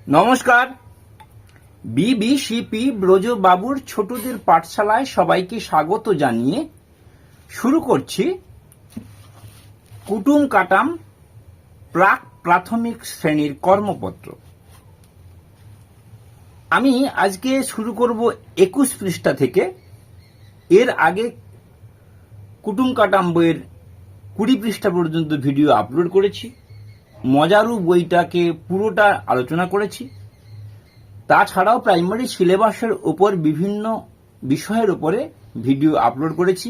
নমস্কার। বিবিসিপি ব্রজবাবুর ছোটদের পাঠশালায় সবাইকে স্বাগত জানিয়ে শুরু করছি কুটুম কাটাম প্রাক প্রাথমিক শ্রেণীর কর্মপত্র। আমি আজকে শুরু করব 21 পৃষ্ঠা থেকে। এর আগে কুটুম কাটাম বইয়ের 20 পৃষ্ঠা পর্যন্ত ভিডিও আপলোড করেছি। মজারু বইটাকে পুরোটা আলোচনা করেছি। তাছাড়াও প্রাইমারি সিলেবাসের উপর বিভিন্ন বিষয়ের উপরে ভিডিও আপলোড করেছি।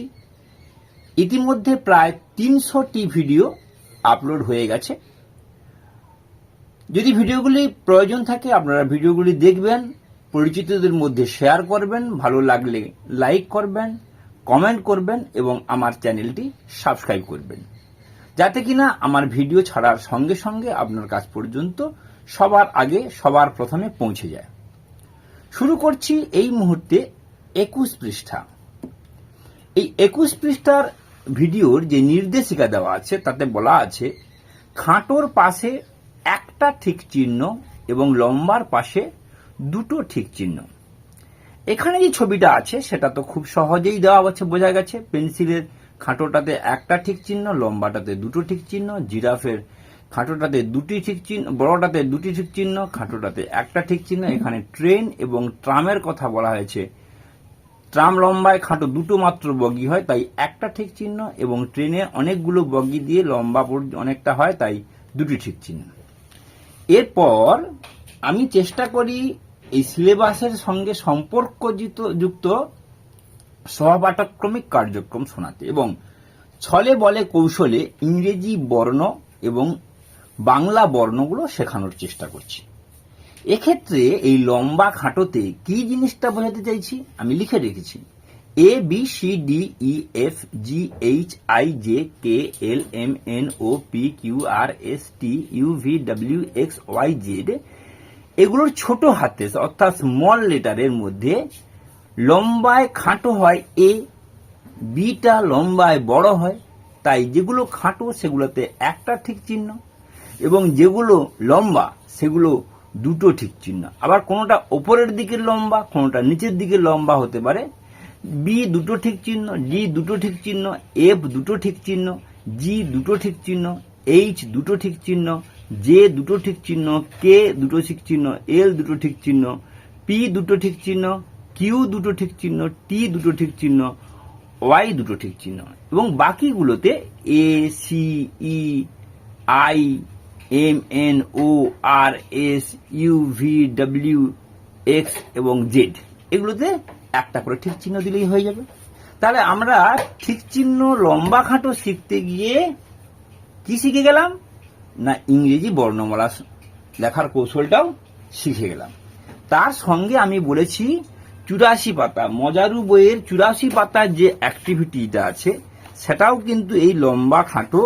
ইতিমধ্যে প্রায় 300টি ভিডিও আপলোড হয়ে গেছে। যদি ভিডিওগুলি প্রয়োজন থাকে আপনারা ভিডিওগুলি দেখবেন, পরিচিতদের মধ্যে শেয়ার করবেন, ভালো লাগলে লাইক করবেন, কমেন্ট করবেন এবং আমার চ্যানেলটি সাবস্ক্রাইব করবেন, যাতে কিনা আমার ভিডিও ছাড়ার সঙ্গে সঙ্গে আপনার কাছ পর্যন্ত সবার আগে সবার প্রথমে পৌঁছে যায়। শুরু করছি এই মুহূর্তে 21 পৃষ্ঠা। এই 21 পৃষ্ঠার ভিডিওর যে নির্দেশিকা দেওয়া আছে তাতে বলা আছে খাঁটোর পাশে একটা ঠিক চিহ্ন এবং লম্বার পাশে দুটো ঠিক চিহ্ন। এখানে যে ছবিটা আছে সেটা তো খুব সহজেই দেওয়া আছে, বোঝা গেছে। পেন্সিলের খাঁটোটাতে একটা ঠিক চিহ্ন, লম্বাটাতে দুটো ঠিক চিহ্ন, জিরাফের খাঁটোটাতে দুটি ঠিক চিহ্ন, বড়টাতে দুটি ঠিক চিহ্ন, খাঁটোটাতে একটা ঠিক চিহ্ন। এখানে ট্রেন এবং ট্রামের কথা বলা হয়েছে। ট্রাম লম্বায় খাঁটো দুটো মাত্র বগি হয়, তাই একটা ঠিক চিহ্ন, এবং ট্রেনে অনেকগুলো বগি দিয়ে লম্বা অনেকটা হয়, তাই দুটি ঠিক চিহ্ন। এরপর আমি চেষ্টা করি এই সিলেবাসের সঙ্গে সম্পর্কযুক্ত সহপাঠক্রমিক কার্যক্রম শোনাতে এবং ছলে বলে কৌশলে ইংরেজি বর্ণ এবং বাংলা বর্ণগুলো শেখানোর চেষ্টা করছি। এক্ষেত্রে এই লম্বা খাঁটোতে কি জিনিসটা বোঝাতে চাইছি আমি লিখে রেখেছি। A B C D E F G H I J K L M N O P Q R S T U V W X Y Z, এগুলোর ছোট হাতে অর্থাৎ স্মল লেটারের মধ্যে লম্বায় খাঁটো হয় এ, বিটা লম্বায় বড় হয়, তাই যেগুলো খাঁটো সেগুলোতে একটা ঠিক চিহ্ন এবং যেগুলো লম্বা সেগুলো দুটো ঠিক চিহ্ন। আবার কোনোটা ওপরের দিকে লম্বা, কোনোটা নিচের দিকে লম্বা হতে পারে। বি দুটো ঠিক চিহ্ন, ডি দুটো ঠিক চিহ্ন, এফ দুটো ঠিক চিহ্ন, জি দুটো ঠিক চিহ্ন, এইচ দুটো ঠিক চিহ্ন, জে দুটো ঠিক চিহ্ন, কে দুটো ঠিক চিহ্ন, এল দুটো ঠিক চিহ্ন, পি দুটো ঠিক চিহ্ন, কিউ দুটো ঠিক চিহ্ন, টি দুটো ঠিক চিহ্ন, ওয়াই দুটো ঠিক চিহ্ন এবং বাকিগুলোতে A C E I M N O R S U V W X এবং জেড, এগুলোতে একটা করে ঠিক চিহ্ন দিলেই হয়ে যাবে। তাহলে আমরা ঠিক চিহ্ন লম্বা খাঁটো শিখতে গিয়ে কি শিখে গেলাম না, ইংরেজি বর্ণমালা লেখার কৌশলটাও শিখে গেলাম। তার সঙ্গে আমি বলেছি 84 পাতা মজারু বইয়ের 84 পাতার যে অ্যাক্টিভিটিটা আছে সেটাও কিন্তু এই লম্বা খাঁটো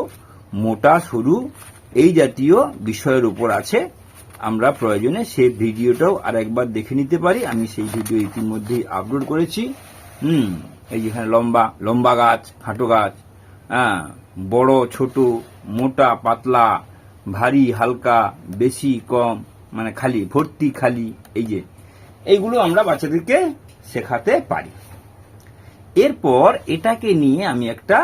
মোটা সরু এই জাতীয় বিষয়ের উপর আছে। আমরা প্রয়োজনে সেই ভিডিওটাও আরেকবার দেখে নিতে পারি। আমি সেই ভিডিও ইতিমধ্যেই আপলোড করেছি। এই যেখানে লম্বা লম্বা গাছ, খাটো গাছ, বড় ছোট, মোটা পাতলা, ভারী হালকা, বেশি কম, মানে খালি ভর্তি খালি, এই যে এইগুলো আমরা বাচ্চাদেরকে শেখাতে পারি। এরপর এটাকে নিয়ে আমি একটা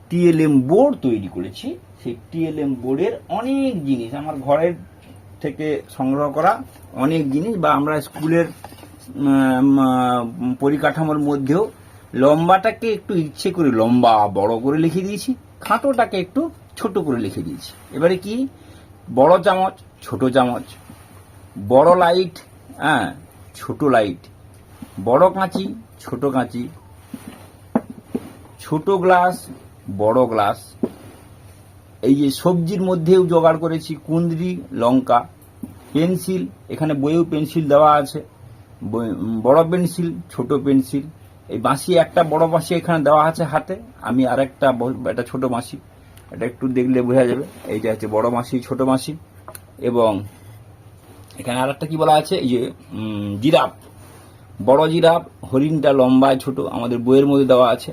টিএলএম বোর্ড তৈরি করেছি। সেই টিএলএম বোর্ডের অনেক জিনিস আমার ঘরের থেকে সংগ্রহ করা, অনেক জিনিস বা আমরা স্কুলের পরিকাঠামোর মধ্যেও লম্বাটাকে একটু ইচ্ছে করে লম্বা বড় করে লিখে দিয়েছি, খাঁটোটাকে একটু ছোট করে লিখে দিয়েছি। এবারে কি, বড় চামচ ছোট চামচ, বড় লাইট ছোট লাইট, বড় কাঁচি ছোট কাঁচি, ছোট গ্লাস বড় গ্লাস, এই যে সবজির মধ্যেও জোগাড় করেছি কুঁদরি লঙ্কা, পেন্সিল, এখানে বইয়েও পেন্সিল দেওয়া আছে, বড় পেন্সিল ছোট পেন্সিল, এই বাঁশি একটা বড় বাঁশি এখানে দেওয়া আছে হাতে, আমি আরেকটা এটা ছোট বাঁশি, এটা একটু দেখলে বোঝা যাবে। এইটা হচ্ছে বড় বাঁশি ছোট বাঁশি। এবং এখানে আরেকটা কি বলা আছে, এই যে জিরাফ, বড় জিরাফ, হরিণটা লম্বায় ছোট, আমাদের বইয়ের মধ্যে দেওয়া আছে।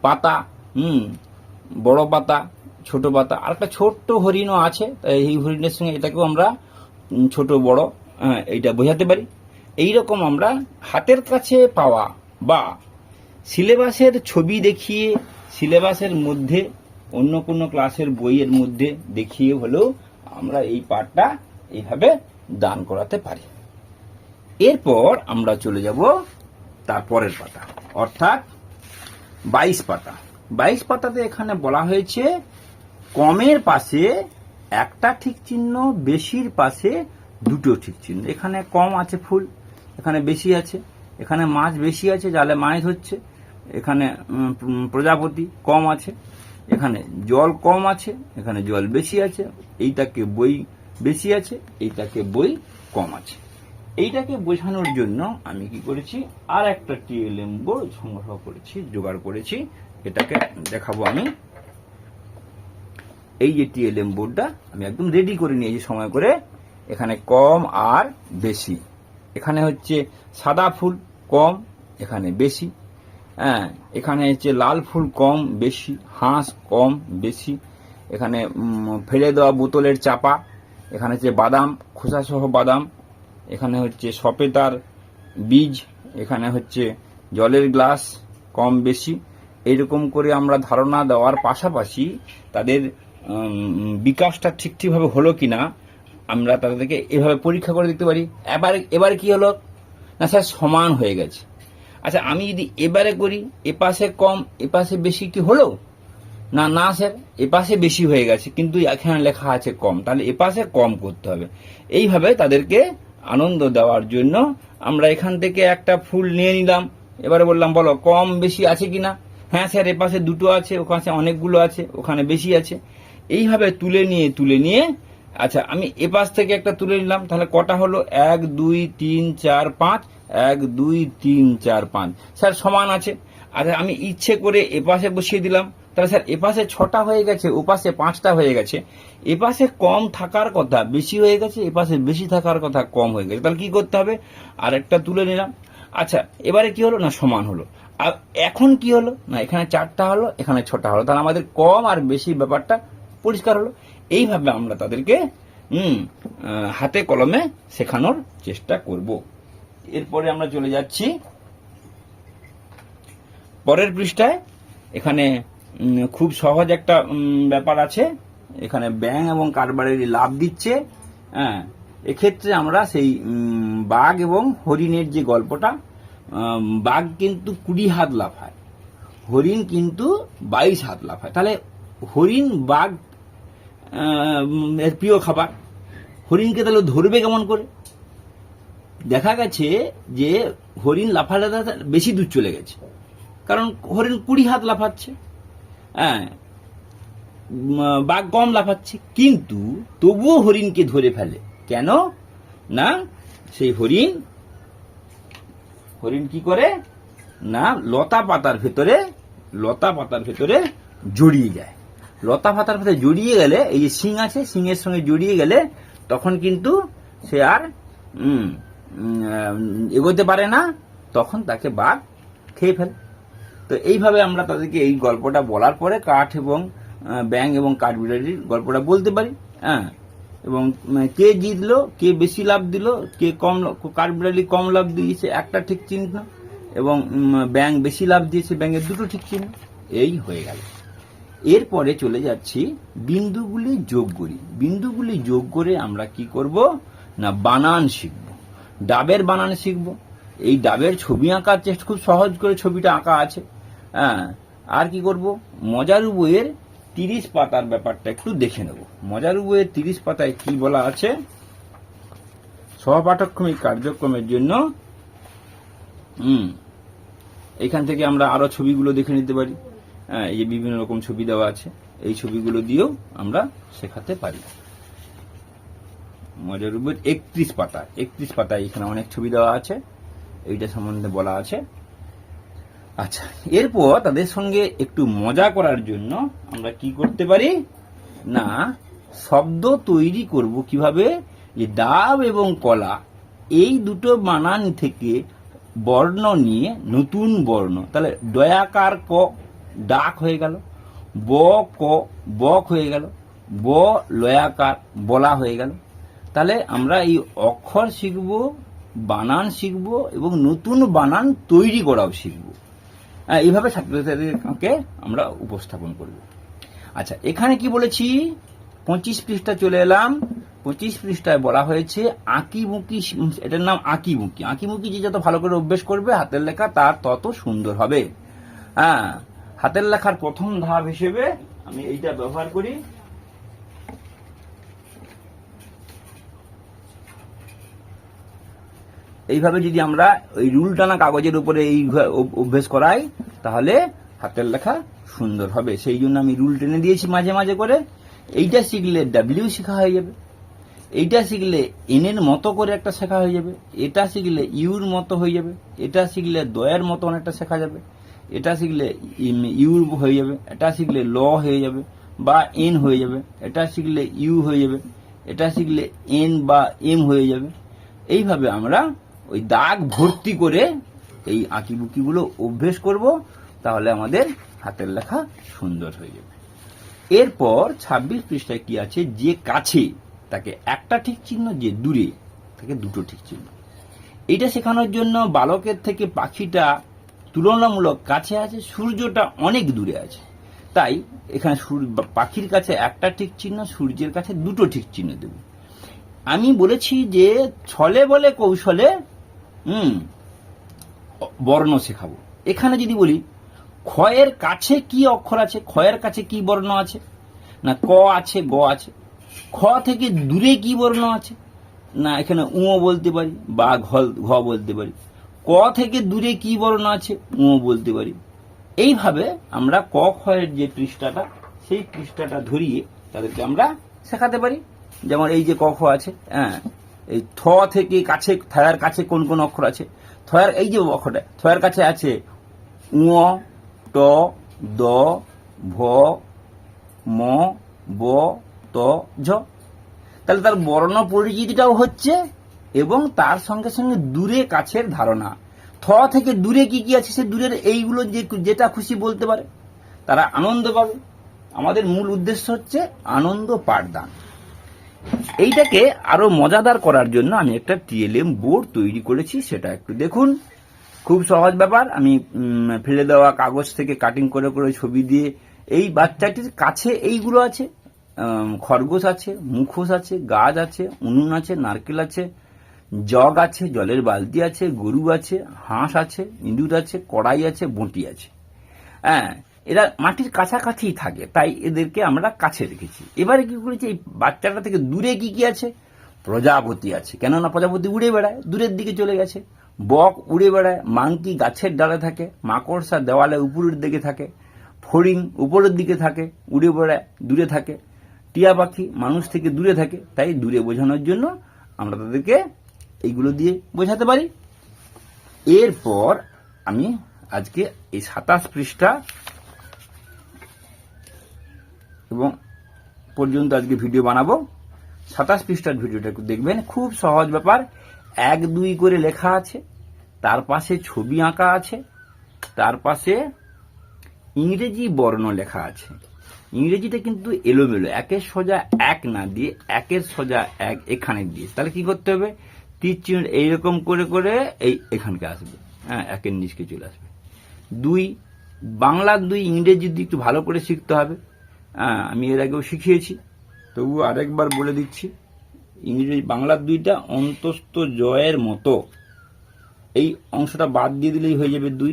পাতা, বড় পাতা ছোট পাতা, আর একটা ছোট্ট হরিণও আছে, তাই এই হরিণের সঙ্গে এটাকেও আমরা ছোট বড় এইটা বোঝাতে পারি। এই রকম আমরা হাতের কাছে পাওয়া বা সিলেবাসের ছবি দেখিয়ে সিলেবাসের মধ্যে অন্য কোনো ক্লাসের বইয়ের মধ্যে দেখিয়ে হলেও আমরা এই পাঠটা এইভাবে দান করাতে পারি। এরপর আমরা চলে যাব তার পরের পাতা, অর্থাৎ 22 পাতা। 22 পাতাতে এখানে বলা হয়েছে কমের পাশে একটা ঠিক চিহ্ন, বেশির পাশে দুটো ঠিক চিহ্ন। এখানে কম আছে ফুল, এখানে বেশি আছে। এখানে মাছ বেশি আছে, জালে মাছ হচ্ছে। এখানে প্রজাপতি কম আছে, এখানে জল কম আছে, এখানে জল বেশি আছে। এইটাকে বই বেশি আছে, এইটাকে বই কম আছে। এইটাকে বোঝানোর জন্য আমি কি করেছি, আর একটা টিএলএম বোর্ড সংগ্রহ করেছি, জোগাড় করেছি। এটাকে দেখাবো আমি। এই যে টিএলএম বোর্ডটা আমি একদম রেডি করে নিয়েছি সময় করে। এখানে কম আর বেশি, এখানে হচ্ছে সাদা ফুল কম, এখানে বেশি। এখানে হচ্ছে লাল ফুল কম বেশি, হাঁস কম বেশি। এখানে ফেলে দেওয়া বোতলের চাপা, এখানে হচ্ছে বাদাম খোসাসহ বাদাম, এখানে হচ্ছে সপেতার বীজ, এখানে হচ্ছে জলের গ্লাস কম বেশি। এইরকম করে আমরা ধারণা দেওয়ার পাশাপাশি তাদের বিকাশটা ঠিকভাবে হলো কিনা আমরা তাদেরকে এভাবে পরীক্ষা করে দেখতে পারি। এবার কি হলো না স্যার, সমান হয়ে গেছে। আচ্ছা, আমি যদি এবারে করি এপাশে কম এপাশে বেশি, কি হলো না? না স্যার, এপাশে বেশি হয়ে গেছে কিন্তু এখানে লেখা আছে কম, তাহলে এপাশে কম করতে হবে। এইভাবে তাদেরকে আনন্দ দেওয়ার জন্য আমরা এখান থেকে একটা ফুল নিয়ে নিলাম। এবারে বললাম বলো কম বেশি আছে কিনা। হ্যাঁ স্যার, এপাশে দুটো আছে, ওখানে অনেকগুলো আছে, ওখানে বেশি আছে। এইভাবে তুলে নিয়ে আচ্ছা আমি এপাশ থেকে একটা তুলে নিলাম, তাহলে কটা হলো? 1 2 3 4 5, 1 2 3 4 5। স্যার সমান আছে। আচ্ছা আমি ইচ্ছে করে এপাশে বসিয়ে দিলাম, তাহলে স্যার এপাশে 6টা হয়ে গেছে, ওপাশে 5টা হয়ে গেছে। এপাশে কম থাকার কথা বেশি হয়ে গেছে, এপাশে বেশি থাকার কথা কম হয়ে গেছে। তাহলে কি করতে হবে? আরেকটা তুলে নিলাম। আচ্ছা এবারে কি হলো না, সমান হলো। আর এখন কি হলো না, এখানে 4টা হলো, এখানে 6টা হলো। তাহলে আমাদের কম আর বেশি ব্যাপারটা পরিষ্কার হলো। এইভাবে আমরা তাদেরকে হাতে কলমে শেখানোর চেষ্টা করব। এরপরে আমরা চলে যাচ্ছি পরের পৃষ্ঠায়। এখানে খুব সহজ একটা ব্যাপার আছে। এখানে ব্যাঙ এবং কাঠবাড়ি লাভ দিচ্ছে। এক্ষেত্রে আমরা সেই বাঘ এবং হরিণের যে গল্পটা, বাঘ কিন্তু 20 হাত লাফায়, হরিণ কিন্তু 22 হাত লাফায়। তাহলে হরিণ বাঘ এর প্রিয় খাবার, হরিণকে তাহলে ধরবে কেমন করে? দেখা গেছে যে হরিণ লাফাটা বেশি দূর চলে গেছে, কারণ হরিণ 20 হাত লাফাচ্ছে, বাঘ কম লাফাচ্ছে, কিন্তু তবুও হরিণকে ধরে ফেলে। কেন না, সেই হরিণ কি করে না, লতা পাতার ভেতরে জড়িয়ে যায়। লতা পাতার ভেতরে জড়িয়ে গেলে, এই যে শিং আছে, শিংয়ের সঙ্গে জড়িয়ে গেলে তখন কিন্তু সে আর এগোতে পারে না, তখন তাকে বাঘ খেয়ে ফেলে। তো এইভাবে আমরা তাদেরকে এই গল্পটা বলার পরে কাঠ এবং ব্যাঙ এবং কাঠবিড়ালির গল্পটা বলতে পারি। এবং কে জিতলো, কে বেশি লাভ দিল, কে কম, কাঠবিড়ালি কম লাভ দিয়েছে একটা ঠিক চিহ্ন, এবং ব্যাঙ বেশি লাভ দিয়েছে, ব্যাঙের দুটো ঠিক চিহ্ন। এই হয়ে গেল। এরপরে চলে যাচ্ছি বিন্দুগুলি যোগ করি। বিন্দুগুলি যোগ করে আমরা কি করব না, বানান শিখব, ডাবের বানান শিখব। এই ডাবের ছবি আঁকার চেষ্টা, খুব সহজ করে ছবিটা আঁকা আছে। আর কি করব, মজারু বইয়ের 30 পাতার ব্যাপারটা একটু দেখে নেব। মজারু বইয়ের 30 পাতায় কি বলা আছে, সহপাঠক্রমিক কার্যক্রমের জন্য এখান থেকে আমরা আরো ছবিগুলো দেখে নিতে পারি। এই যে বিভিন্ন রকম ছবি দেওয়া আছে, এই ছবিগুলো দিয়েও আমরা শেখাতে পারি। মজারু বইয়ের 31 পাতায় এখানে অনেক ছবি দেওয়া আছে, এইটা সম্বন্ধে বলা আছে। আচ্ছা, এরপর তাদের সঙ্গে একটু মজা করার জন্য আমরা কি করতে পারি না, শব্দ তৈরি করব কিভাবে, যে ডাব এবং কলা এই দুটো বানান থেকে বর্ণ নিয়ে নতুন বর্ণ, তাহলে ডয়াকার ক ডাক হয়ে গেল, ব ক বক হয়ে গেল, ব লয়াকার বলা হয়ে গেল। তাহলে আমরা এই অক্ষর শিখব, বানান শিখব এবং নতুন বানান তৈরি করাও শিখব। এইভাবে ছাত্রছাত্রীদেরকে আমরা উপস্থাপন করব। আচ্ছা, এখানে কি বলেছি, 25 পৃষ্ঠা চলে এলাম। 25 পৃষ্ঠায় বলা হয়েছে আঁকিবুকি, এটার নাম আঁকিবুকি। আঁকিবুকি যে যত ভালো করে অভ্যেস করবে হাতের লেখা তার তত সুন্দর হবে। হাতের লেখার প্রথম ধাপ হিসেবে আমি এইটা ব্যবহার করি। এইভাবে যদি আমরা ওই রুল টানা কাগজের উপরে এই অভ্যেস করাই তাহলে হাতের লেখা সুন্দর হবে। সেই জন্য আমি রুল টেনে দিয়েছি মাঝে মাঝে করে। এইটা শিখলে ডাব্লিউ শেখা হয়ে যাবে, এইটা শিখলে এন এর মতো করে একটা শেখা হয়ে যাবে, এটা শিখলে ইউর মতো হয়ে যাবে, এটা শিখলে দয়ের মতো অনেকটা শেখা যাবে, এটা শিখলে ইউর হয়ে যাবে, এটা শিখলে ল হয়ে যাবে বা এন হয়ে যাবে, এটা শিখলে ইউ হয়ে যাবে, এটা শিখলে এন বা এম হয়ে যাবে। এইভাবে আমরা ওই দাগ ভর্তি করে এই আঁকিবুকিগুলো অভ্যেস করব, তাহলে আমাদের হাতের লেখা সুন্দর হয়ে যাবে। এরপর 26 পৃষ্ঠায় কি আছে, যে কাছে তাকে একটা ঠিক চিহ্ন, যে দূরে তাকে দুটো ঠিক চিহ্ন। এইটা শেখানোর জন্য বালকের থেকে পাখিটা তুলনামূলক কাছে আছে, সূর্যটা অনেক দূরে আছে। তাই এখানে পাখির কাছে একটা ঠিক চিহ্ন, সূর্যের কাছে দুটো ঠিক চিহ্ন দেব। আমি বলেছি যে ছলে বলে কৌশলে বর্ণ শেখাবো। এখানে যদি বলি ক্ষয়ের কাছে কি অক্ষর আছে, ক্ষয়ের কাছে কি বর্ণ আছে, না ক আছে, গ আছে। খ থেকে দূরে কি বর্ণ আছে, না এখানে উ বলতে পারি বা ঘ বলতে পারি। ক থেকে দূরে কি বর্ণ আছে, উ বলতে পারি। এইভাবে আমরা ক ক্ষয়ের যে পৃষ্ঠাটা, সেই পৃষ্ঠাটা ধরিয়ে তাদেরকে আমরা শেখাতে পারি। যেমন এই যে ক খ আছে, এই থ থেকে কাছে, থয়ের কাছে কোন কোন অক্ষর আছে, থয়ের এই যে অক্ষরটা থয়ের কাছে আছে উ, ট, দ, ভ, ম, ব, ত, ঝ। তাহলে তার বর্ণ পরিচিতিটাও হচ্ছে এবং তার সঙ্গে সঙ্গে দূরে কাছের ধারণা। থ থেকে দূরে কি কি আছে, সে দূরের এইগুলো যেটা খুশি বলতে পারে, তারা আনন্দ পাবে। আমাদের মূল উদ্দেশ্য হচ্ছে আনন্দ পাঠদান। এইটাকে আরো মজাদার করার জন্য আমি একটা টিএলএম বোর্ড তৈরি করেছি, সেটা একটু দেখুন। খুব সহজ ব্যাপার। আমি ফেলে দেওয়া কাগজ থেকে কাটিং করে করে ছবি দিয়ে, এই বাচ্চাটির কাছে এইগুলো আছে, খরগোশ আছে, মুখোশ আছে, গাছ আছে, উনুন আছে, নারকেল আছে, জগ আছে, জলের বালতি আছে, গরু আছে, হাঁস আছে, ইঁদুর আছে, কড়াই আছে, বঁটি আছে। এরা মাটির কাছাকাছি থাকে, তাই এদেরকে আমরা কাছে রেখেছি। এবারে কি করেছি, এই বাচ্চাটা থেকে দূরে কি কি আছে, প্রজাপতি আছে, কেননা প্রজাপতি উড়ে বেড়ায়, দূরের দিকে চলে গেছে। বক উড়ে বেড়ায়, মাংকি গাছের ডালে থাকে, মাকড়সা দেওয়ালে উপরের দিকে থাকে, ফড়িং উপরের দিকে থাকে, উড়ে বেড়ায়, দূরে থাকে। টিয়া পাখি মানুষ থেকে দূরে থাকে, তাই দূরে বোঝানোর জন্য আমরা তাদেরকে এইগুলো দিয়ে বোঝাতে পারি। এরপর আমি আজকে এই 27 পৃষ্ঠা এবং পর্যন্ত আজকে ভিডিও বানাবো। 27 পৃষ্ঠার ভিডিওটা একটু দেখবেন, খুব সহজ ব্যাপার। 1, 2 করে লেখা আছে, তার পাশে ছবি আঁকা আছে, তার পাশে ইংরেজি বর্ণ লেখা আছে। ইংরেজিটা কিন্তু এলোমেলো, একের সোজা এক না দিয়ে একের সোজা এক এখানে দিয়ে। তাহলে কি করতে হবে, তীর চিহ্ন এইরকম করে করে এই এখানকে আসবে, একের নিচকে চলে আসবে। 2 বাংলার 2, ইংরেজি 2 একটু ভালো করে শিখতে হবে। আমি এর আগেও শিখিয়েছি, তবু আরেকবার বলে দিচ্ছি। ইংরেজি বাংলার 2টা অন্তস্থ জয়ের মতো, এই অংশটা বাদ দিয়ে দিলেই হয়ে যাবে 2।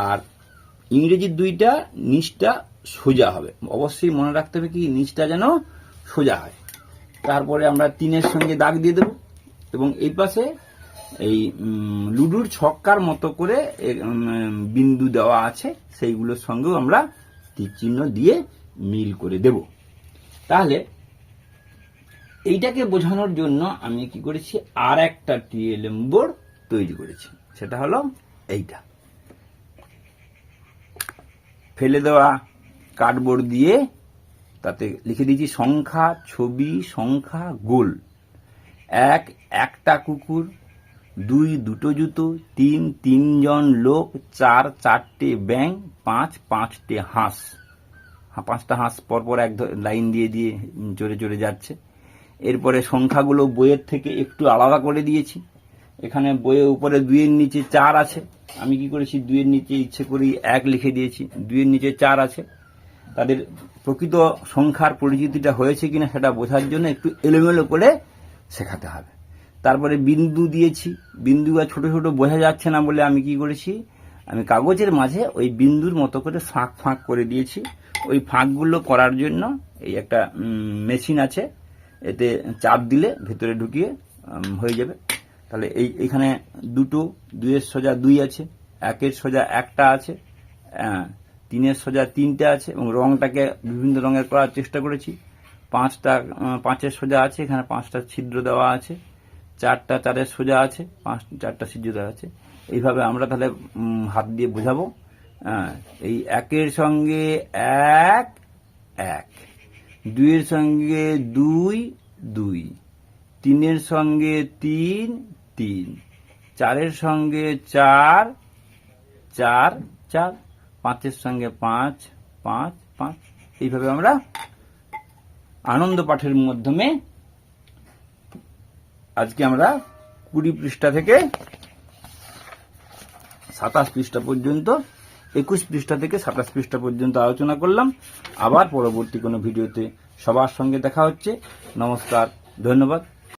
আর ইংরেজির 2টা নিচটা সোজা হবে, অবশ্যই মনে রাখতে হবে কি নিচটা যেন সোজা হয়। তারপরে আমরা 3-এর সঙ্গে দাগ দিয়ে দেব এবং এই পাশে এই লুডুর ছক্কার মতো করে বিন্দু দেওয়া আছে, সেইগুলোর সঙ্গেও আমরা তীর চিহ্ন দিয়ে মিল করে দেব। তাহলে এইটাকে বোঝানোর জন্য আমি কি করেছি, আর একটা টিএলএম বোর্ড তৈরি করেছি, সেটা হলো এইটা। ফেলে দেওয়া কার্ডবোর্ড দিয়ে তাতে লিখে দিয়েছি সংখ্যা, ছবি, সংখ্যা, গোল। 1 একটা কুকুর, 2 দুটো জুতো, 3 তিনজন লোক, 4 চারটে ব্যাঙ, 5 পাঁচটে হাঁস। 5টা হাঁস পরপর এক লাইন দিয়ে দিয়ে চড়ে চড়ে যাচ্ছে। এরপরে সংখ্যাগুলো বইয়ের থেকে একটু আলাদা করে দিয়েছি। এখানে বইয়ের উপরে 2-এর নিচে 4 আছে, আমি কি করেছি 2-এর নিচে ইচ্ছে করি 1 লিখে দিয়েছি। 2-এর নিচে 4 আছে, তাদের প্রকৃত সংখ্যার পরিচিতিটা হয়েছে কিনা সেটা বোঝার জন্য একটু এলোমেলো করে শেখাতে হবে। তারপরে বিন্দু দিয়েছি, বিন্দুটা ছোট ছোট বোঝা যাচ্ছে না বলে আমি কি করেছি, আমি কাগজের মাঝে ওই বিন্দুর মতো করে ফাঁক ফাঁক করে দিয়েছি। ওই ফাঁকগুলো করার জন্য এই একটা মেশিন আছে, এতে চাপ দিলে ভেতরে ঢুকিয়ে হয়ে যাবে। তাহলে এইখানে 2-এর সোজা 2 আছে, 1-এর সোজা 1টা আছে, 3-এর সোজা 3টে আছে এবং রংটাকে বিভিন্ন রঙের করার চেষ্টা করেছি। 5-এর সোজা আছে, এখানে 5টা ছিদ্র দেওয়া আছে। 4-এর সোজা আছে, 4টা ছিদ্র দেওয়া আছে। এইভাবে আমরা তাহলে হাত দিয়ে বোঝাবো। এই 1-এর সঙ্গে 1 1, 2-এর সঙ্গে 2 2, 3-এর সঙ্গে 3 3, 4-এর সঙ্গে 4 4 4, 5-এর সঙ্গে 5 5 5। এইভাবে আমরা আনন্দ পাঠের মাধ্যমে আজকে আমরা 20 পৃষ্ঠা থেকে 27 পৃষ্ঠা পর্যন্ত, 21 পৃষ্ঠা থেকে 27 পৃষ্ঠা পর্যন্ত আলোচনা করলাম। আবার পরবর্তী কোনো ভিডিওতে সবার সঙ্গে দেখা হচ্ছে। নমস্কার, ধন্যবাদ।